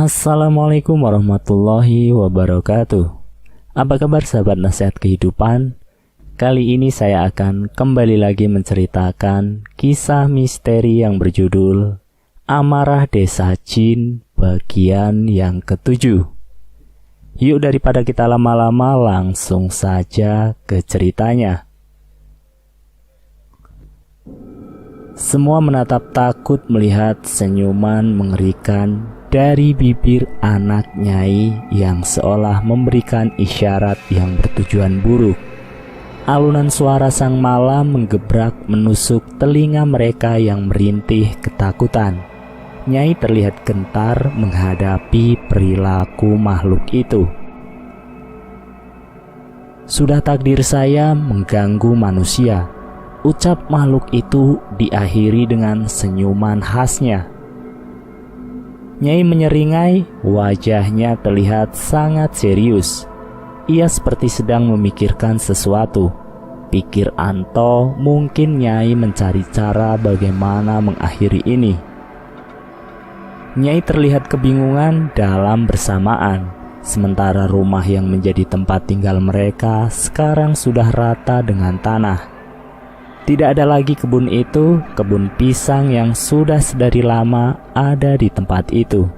Assalamualaikum warahmatullahi wabarakatuh. Apa kabar sahabat nasihat kehidupan? Kali ini saya akan kembali lagi menceritakan kisah misteri yang berjudul Amarah Desa Jin bagian yang ke-7. Yuk daripada kita lama-lama langsung saja ke ceritanya. Semua menatap takut melihat senyuman mengerikan dari bibir anak Nyai yang seolah memberikan isyarat yang bertujuan buruk. Alunan suara sang malam menggebrak menusuk telinga mereka yang merintih ketakutan. Nyai terlihat gentar menghadapi perilaku makhluk itu. Sudah takdir saya mengganggu manusia, ucap makhluk itu diakhiri dengan senyuman khasnya. Nyai menyeringai, wajahnya terlihat sangat serius. Ia seperti sedang memikirkan sesuatu. Pikir Anto, mungkin Nyai mencari cara bagaimana mengakhiri ini. Nyai terlihat kebingungan dalam bersamaan. Sementara rumah yang menjadi tempat tinggal mereka sekarang sudah rata dengan tanah. Tidak ada lagi kebun itu, kebun pisang yang sudah sedari lama ada di tempat itu.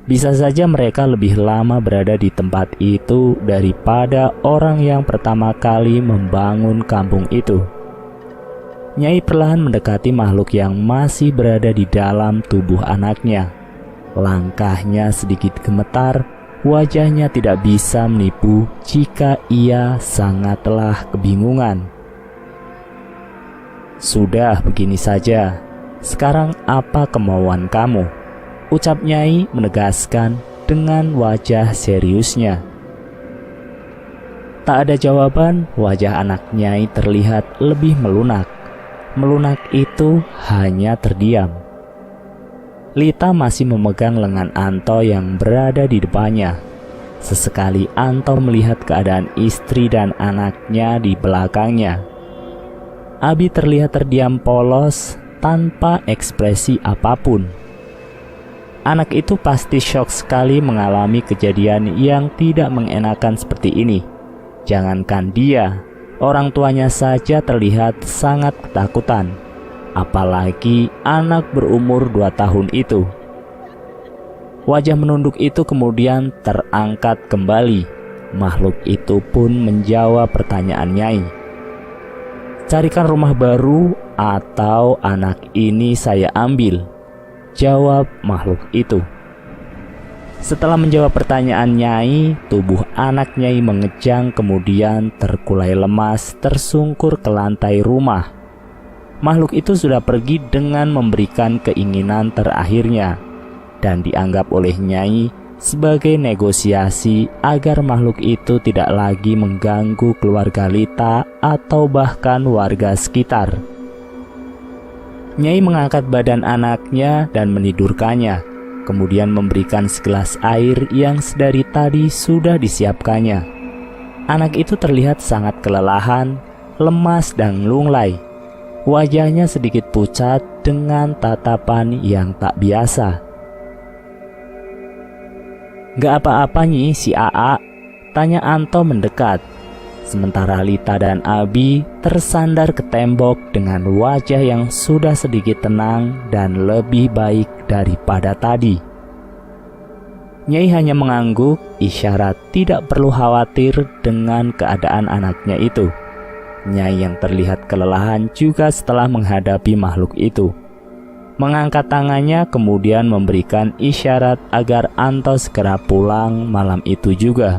Bisa saja mereka lebih lama berada di tempat itu daripada orang yang pertama kali membangun kampung itu. Nyai perlahan mendekati makhluk yang masih berada di dalam tubuh anaknya. Langkahnya sedikit gemetar, wajahnya tidak bisa menipu jika ia sangatlah kebingungan. Sudah begini saja, sekarang apa kemauan kamu? Ucap Nyai menegaskan dengan wajah seriusnya. Tak ada jawaban, wajah anak Nyai terlihat lebih melunak. Melunak itu hanya terdiam. Lita masih memegang lengan Anto yang berada di depannya. Sesekali Anto melihat keadaan istri dan anaknya di belakangnya. Abi terlihat terdiam polos tanpa ekspresi apapun. Anak itu pasti syok sekali mengalami kejadian yang tidak mengenakan seperti ini. Jangankan dia, orang tuanya saja terlihat sangat ketakutan. Apalagi anak berumur 2 tahun itu. Wajah menunduk itu kemudian terangkat kembali. Makhluk itu pun menjawab pertanyaan Nyai. Carikan rumah baru atau anak ini saya ambil, jawab makhluk itu. Setelah menjawab pertanyaan Nyai, tubuh anak Nyai mengejang kemudian terkulai lemas tersungkur ke lantai rumah. Makhluk itu sudah pergi dengan memberikan keinginan terakhirnya dan dianggap oleh Nyai sebagai negosiasi agar makhluk itu tidak lagi mengganggu keluarga Lita atau bahkan warga sekitar. Nyai mengangkat badan anaknya dan menidurkannya, kemudian memberikan segelas air yang sedari tadi sudah disiapkannya. Anak itu terlihat sangat kelelahan, lemas dan lunglai. Wajahnya sedikit pucat dengan tatapan yang tak biasa. "Gak apa-apa Nyi si Aa?" tanya Anto mendekat. Sementara Lita dan Abi tersandar ke tembok dengan wajah yang sudah sedikit tenang dan lebih baik daripada tadi. Nyai hanya mengangguk, isyarat tidak perlu khawatir dengan keadaan anaknya itu. Nyai yang terlihat kelelahan juga setelah menghadapi makhluk itu. Mengangkat tangannya kemudian memberikan isyarat agar Anto segera pulang malam itu juga.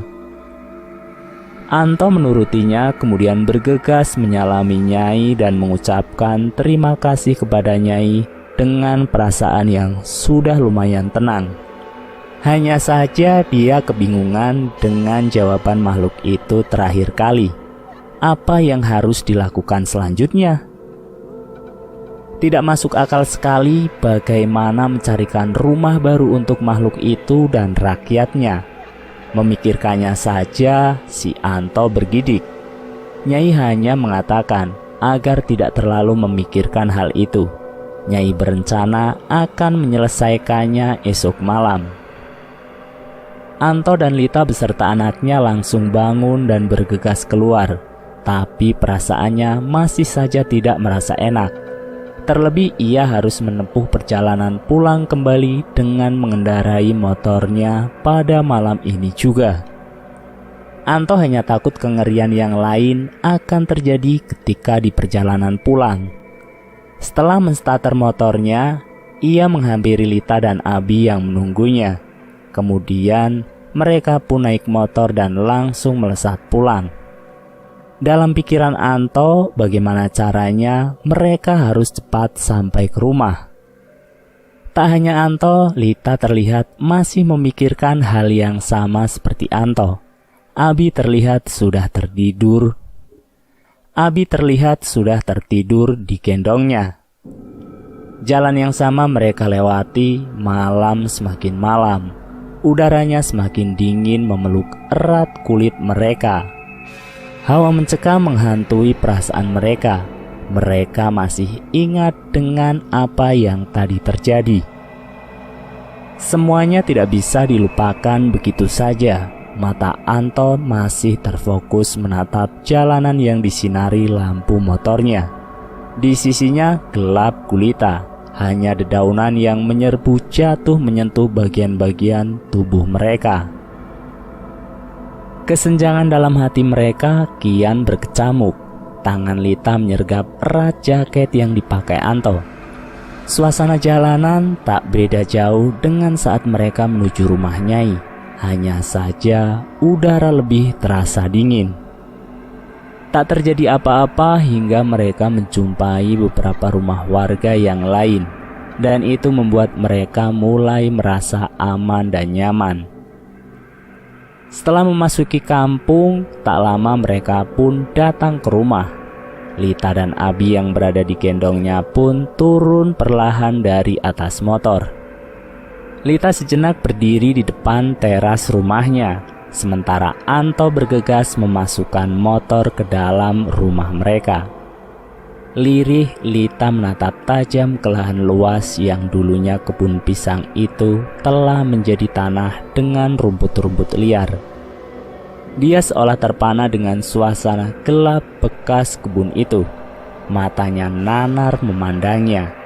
Anto menurutinya kemudian bergegas menyalami Nyai dan mengucapkan terima kasih kepada Nyai dengan perasaan yang sudah lumayan tenang. Hanya saja dia kebingungan dengan jawaban makhluk itu terakhir kali. Apa yang harus dilakukan selanjutnya? Tidak masuk akal sekali bagaimana mencarikan rumah baru untuk makhluk itu dan rakyatnya. Memikirkannya saja si Anto bergidik. Nyai hanya mengatakan agar tidak terlalu memikirkan hal itu. Nyai berencana akan menyelesaikannya esok malam. Anto dan Lita beserta anaknya langsung bangun dan bergegas keluar, tapi perasaannya masih saja tidak merasa enak. Terlebih ia harus menempuh perjalanan pulang kembali dengan mengendarai motornya pada malam ini juga. Anto hanya takut kengerian yang lain akan terjadi ketika di perjalanan pulang. Setelah menstarter motornya, ia menghampiri Lita dan Abi yang menunggunya. Kemudian mereka pun naik motor dan langsung melesat pulang. Dalam pikiran Anto, bagaimana caranya mereka harus cepat sampai ke rumah. Tak hanya Anto, Lita terlihat masih memikirkan hal yang sama seperti Anto. Abi terlihat sudah tertidur di gendongnya. Jalan yang sama mereka lewati, malam semakin malam. Udaranya semakin dingin memeluk erat kulit mereka. Hawa mencekam menghantui perasaan mereka. Mereka masih ingat dengan apa yang tadi terjadi. Semuanya tidak bisa dilupakan begitu saja. Mata Anto masih terfokus menatap jalanan yang disinari lampu motornya. Di sisinya gelap gulita. Hanya dedaunan yang menyerbu jatuh menyentuh bagian-bagian tubuh mereka. Kesenjangan dalam hati mereka kian berkecamuk. Tangan Lita menyergap erat jaket yang dipakai Anto. Suasana jalanan tak beda jauh dengan saat mereka menuju rumah Nyai. Hanya saja udara lebih terasa dingin. Tak terjadi apa-apa hingga mereka menjumpai beberapa rumah warga yang lain, dan itu membuat mereka mulai merasa aman dan nyaman. Setelah memasuki kampung, tak lama mereka pun datang ke rumah. Lita dan Abi yang berada di gendongnya pun turun perlahan dari atas motor. Lita sejenak berdiri di depan teras rumahnya, sementara Anto bergegas memasukkan motor ke dalam rumah mereka. Lirih Lita menatap tajam ke lahan luas yang dulunya kebun pisang itu telah menjadi tanah dengan rumput-rumput liar. Dia seolah terpana dengan suasana gelap bekas kebun itu. Matanya nanar memandangnya.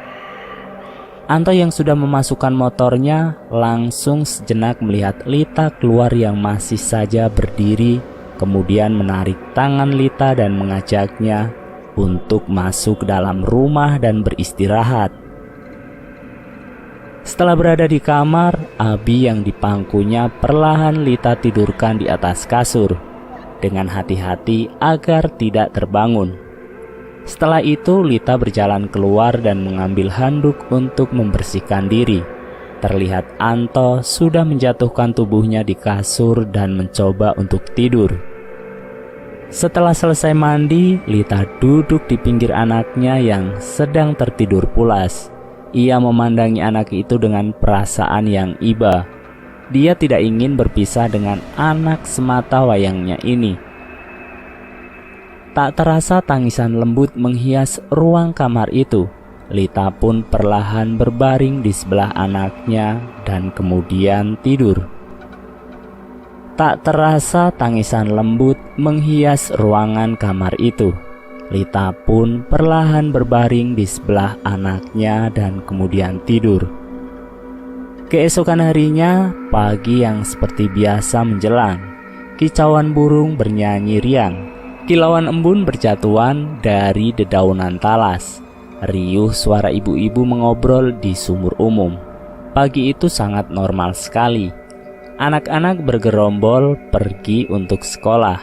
Anto yang sudah memasukkan motornya langsung sejenak melihat Lita keluar yang masih saja berdiri, kemudian menarik tangan Lita dan mengajaknya untuk masuk dalam rumah dan beristirahat. Setelah berada di kamar, Abi yang dipangkunya perlahan Lita tidurkan di atas kasur dengan hati-hati agar tidak terbangun. Setelah itu Lita berjalan keluar dan mengambil handuk untuk membersihkan diri. Terlihat Anto sudah menjatuhkan tubuhnya di kasur dan mencoba untuk tidur. Setelah selesai mandi, Lita duduk di pinggir anaknya yang sedang tertidur pulas. Ia memandangi anak itu dengan perasaan yang iba. Dia tidak ingin berpisah dengan anak semata wayangnya ini. Tak terasa tangisan lembut menghias ruang kamar itu. Lita pun perlahan berbaring di sebelah anaknya dan kemudian tidur. Tak terasa tangisan lembut menghias ruangan kamar itu. Lita pun perlahan berbaring di sebelah anaknya dan kemudian tidur. Keesokan harinya, pagi yang seperti biasa menjelang. Kicauan burung bernyanyi riang. Kilauan embun berjatuhan dari dedaunan talas. Riuh suara ibu-ibu mengobrol di sumur umum. Pagi itu sangat normal sekali. Anak-anak bergerombol pergi untuk sekolah.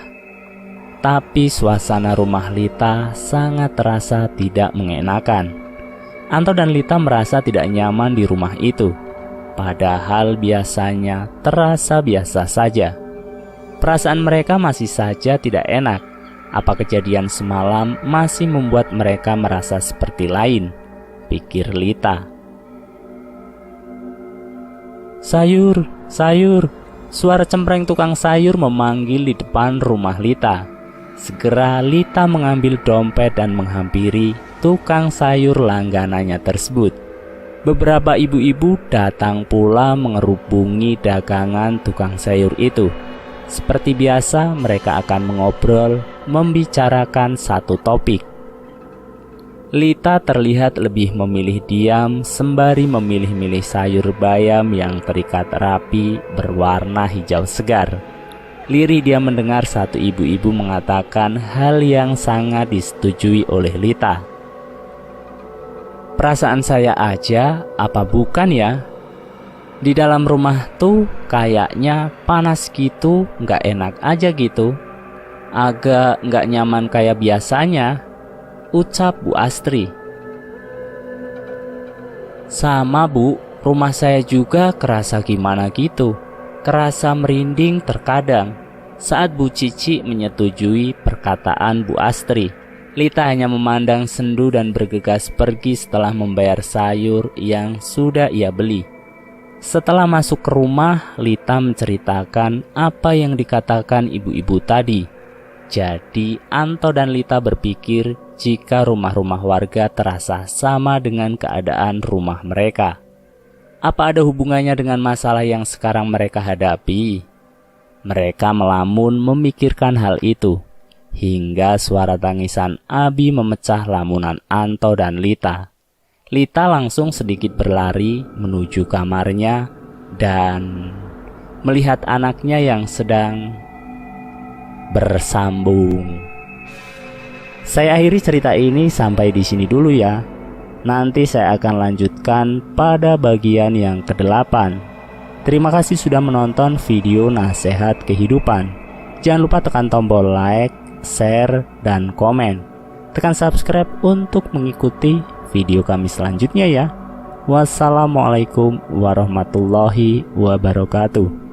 Tapi suasana rumah Lita sangat terasa tidak mengenakan. Anto dan Lita merasa tidak nyaman di rumah itu. Padahal biasanya terasa biasa saja. Perasaan mereka masih saja tidak enak. Apa kejadian semalam masih membuat mereka merasa seperti lain, pikir Lita. Sayur, sayur. Suara cempreng tukang sayur memanggil di depan rumah Lita. Segera Lita mengambil dompet dan menghampiri tukang sayur langganannya tersebut. Beberapa ibu-ibu datang pula mengerubungi dagangan tukang sayur itu. Seperti biasa, mereka akan mengobrol, membicarakan satu topik. Lita terlihat lebih memilih diam sembari memilih-milih sayur bayam yang terikat rapi berwarna hijau segar. Lirih dia mendengar satu ibu-ibu mengatakan hal yang sangat disetujui oleh Lita. Perasaan saya aja, apa bukan ya? Di dalam rumah tuh kayaknya panas gitu, nggak enak aja gitu. Agak nggak nyaman kayak biasanya, ucap Bu Astri. Sama Bu, rumah saya juga kerasa gimana gitu. Kerasa merinding terkadang saat Bu Cici menyetujui perkataan Bu Astri. Lita hanya memandang sendu dan bergegas pergi setelah membayar sayur yang sudah ia beli. Setelah masuk ke rumah, Lita menceritakan apa yang dikatakan ibu-ibu tadi. Jadi, Anto dan Lita berpikir jika rumah-rumah warga terasa sama dengan keadaan rumah mereka. Apa ada hubungannya dengan masalah yang sekarang mereka hadapi? Mereka melamun memikirkan hal itu. Hingga suara tangisan Abi memecah lamunan Anto dan Lita. Lita langsung sedikit berlari menuju kamarnya dan melihat anaknya yang sedang bersambung. Saya akhiri cerita ini sampai di sini dulu ya. Nanti saya akan lanjutkan pada bagian yang ke-8. Terima kasih sudah menonton video nasihat kehidupan. Jangan lupa tekan tombol like, share, dan komen. Tekan subscribe untuk mengikuti video kami selanjutnya ya. Wassalamualaikum warahmatullahi wabarakatuh.